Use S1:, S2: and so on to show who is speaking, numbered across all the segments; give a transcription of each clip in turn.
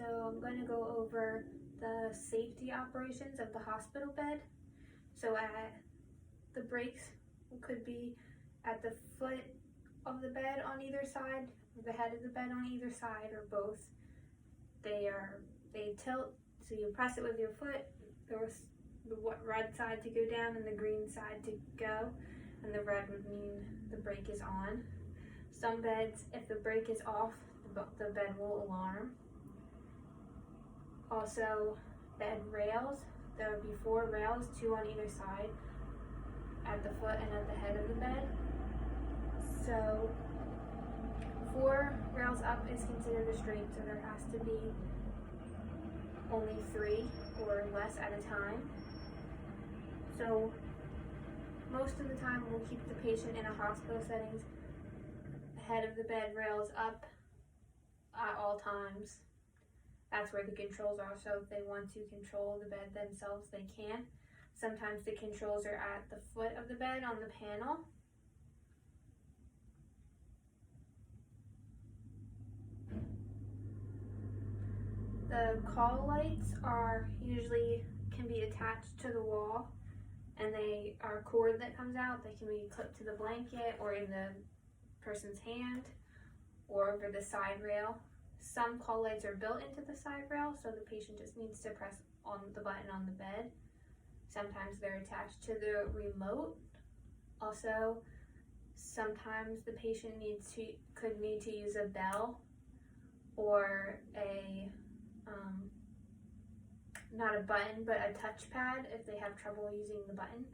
S1: So I'm going to go over the safety operations of the hospital bed. So the breaks could be at the foot of the bed on either side, or the head of the bed on either side, or both. They tilt, so you press it with your foot. There's the red side to go down and the green side to go, and the red would mean the brake is on. Some beds, if the brake is off, the bed will alarm. Also, bed rails. There would be 4 rails, 2 on either side, at the foot and at the head of the bed. So 4 rails up is considered restraint, so there has to be only 3 or less at a time. So most of the time we'll keep the patient in a hospital settings, head of the bed rails up at all times. That's where the controls are, so if they want to control the bed themselves, they can. Sometimes the controls are at the foot of the bed on the panel. The call lights can be attached to the wall, and they are a cord that comes out. They can be clipped to the blanket or in the person's hand or over the side rail. Some call lights are built into the side rail, so the patient just needs to press on the button on the bed. Sometimes they're attached to the remote. Also, sometimes the patient could need to use a bell or not a button, but a touchpad if they have trouble using the button.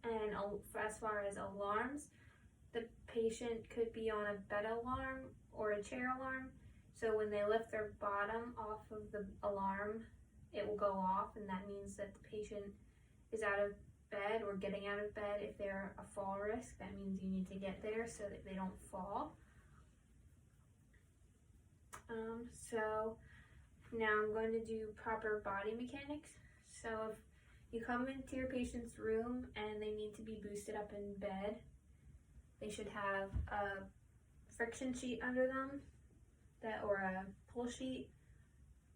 S1: And as far as alarms, the patient could be on a bed alarm or a chair alarm. So when they lift their bottom off of the alarm, it will go off, and that means that the patient is out of bed or getting out of bed. If they're a fall risk, that means you need to get there so that they don't fall. So now I'm going to do proper body mechanics. So if you come into your patient's room and they need to be boosted up in bed, they should have a friction sheet under them or a pull sheet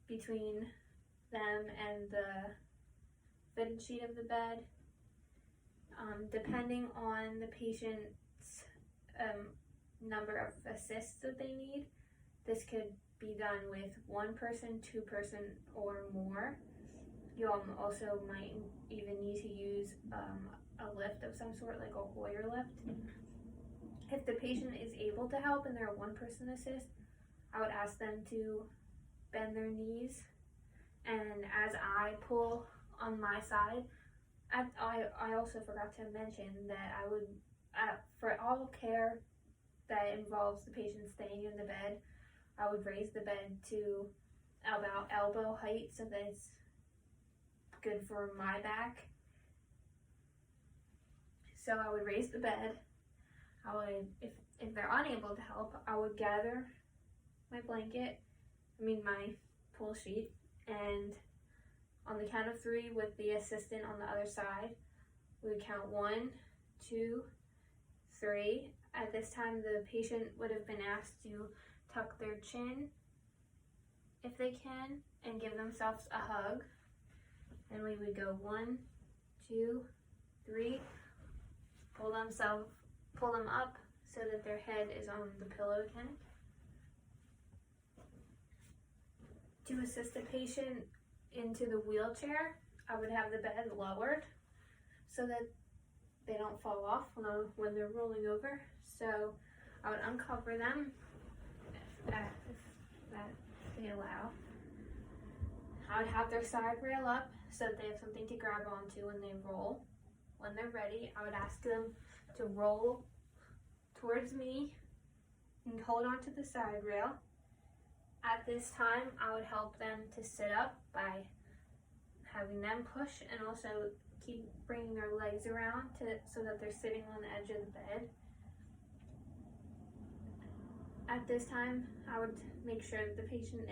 S1: between them and the fitted sheet of the bed. Depending on the patient's number of assists that they need, this could be done with 1 person, 2 person, or more. You also might even need to use a lift of some sort, like a Hoyer lift. If the patient is able to help and they're a 1-person assist, I would ask them to bend their knees, and as I pull on my side, I also forgot to mention that I would, for all care that involves the patient staying in the bed, I would raise the bed to about elbow height so that it's good for my back. So I would raise the bed. I would, if they're unable to help, I would gather my my pull sheet, and on the count of 3 with the assistant on the other side, we would count 1, 2, 3. At this time, the patient would have been asked to tuck their chin if they can and give themselves a hug. And we would go 1, 2, 3, pull them up so that their head is on the pillow again. To assist a patient into the wheelchair, I would have the bed lowered so that they don't fall off when they're rolling over. So I would uncover them if they allow. I would have their side rail up so that they have something to grab onto when they roll. When they're ready, I would ask them to roll towards me and hold on to the side rail. At this time, I would help them to sit up by having them push and also keep bringing their legs around so that they're sitting on the edge of the bed. At this time, I would make sure that the patient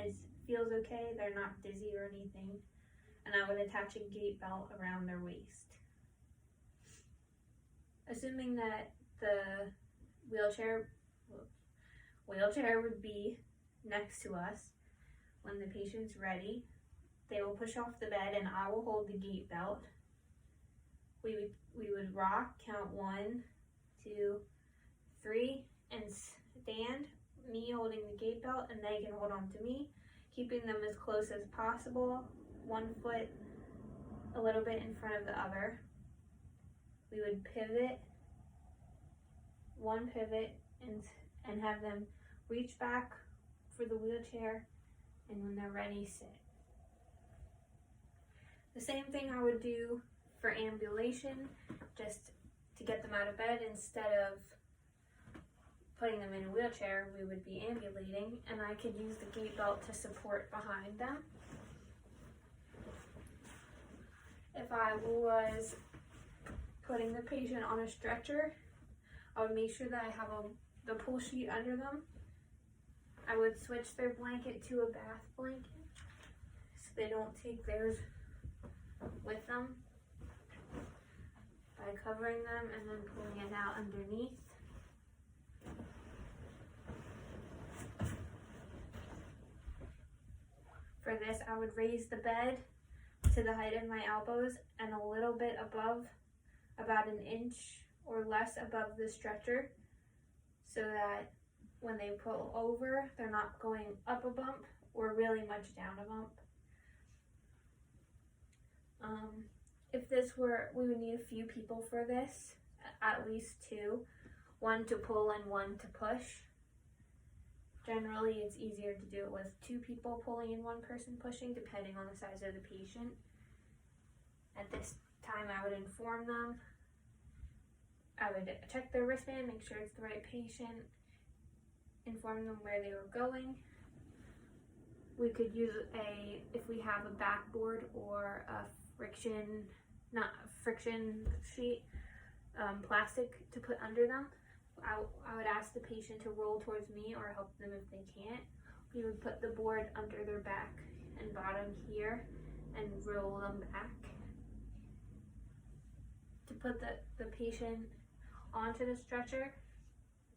S1: feels okay, they're not dizzy or anything, and I would attach a gait belt around their waist. Assuming that the wheelchair wheelchair would be next to us. When the patient's ready, they will push off the bed and I will hold the gait belt. We would rock, count 1, 2, 3, and stand, me holding the gait belt, and they can hold on to me, keeping them as close as possible, one foot a little bit in front of the other. We would pivot, one pivot, and have them reach back for the wheelchair, and when they're ready, sit. The same thing I would do for ambulation, just to get them out of bed. Instead of putting them in a wheelchair, we would be ambulating, and I could use the gait belt to support behind them. If I was putting the patient on a stretcher, I would make sure that I have the pull sheet under them. I would switch their blanket to a bath blanket so they don't take theirs with them by covering them and then pulling it out underneath. For this, I would raise the bed to the height of my elbows and a little bit above, about an inch or less above the stretcher, so that when they pull over, they're not going up a bump or really much down a bump. If this were, we would need a few people for this, at least 2, 1 to pull and 1 to push. Generally, it's easier to do it with 2 people pulling and 1 person pushing, depending on the size of the patient. At this time, I would inform them. I would check their wristband, make sure it's the right patient, inform them where they were going. We could use if we have a backboard or a friction sheet, plastic to put under them. I would ask the patient to roll towards me or help them if they can't. We would put the board under their back and bottom here and roll them back. To put the patient onto the stretcher,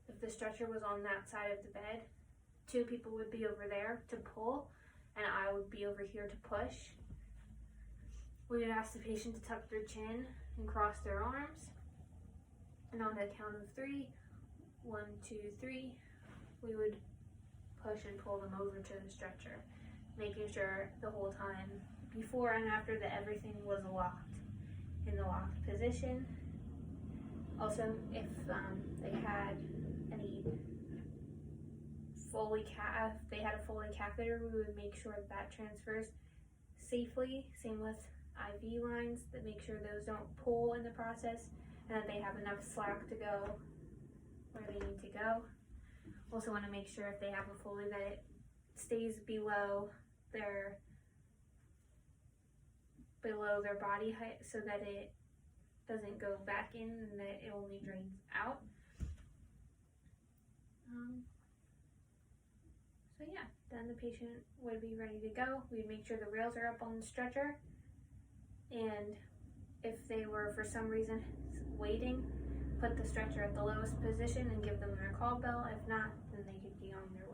S1: if the stretcher was on that side of the bed, 2 people would be over there to pull and I would be over here to push. We would ask the patient to tuck their chin and cross their arms, and on the count of 3, 1, 2, 3, we would push and pull them over to the stretcher, making sure the whole time, before and after, that everything was locked in the locked position. Also, if they had any if they had a Foley catheter, we would make sure that transfers safely. Same with IV lines, that make sure those don't pull in the process and that they have enough slack to go where they need to go. Also want to make sure if they have a Foley that it stays below their body height so that it doesn't go back in and that it only drains out. So yeah, then the patient would be ready to go. We'd make sure the rails are up on the stretcher, and if they were for some reason waiting, put the stretcher at the lowest position and give them their call bell. If not, then they could be on their way.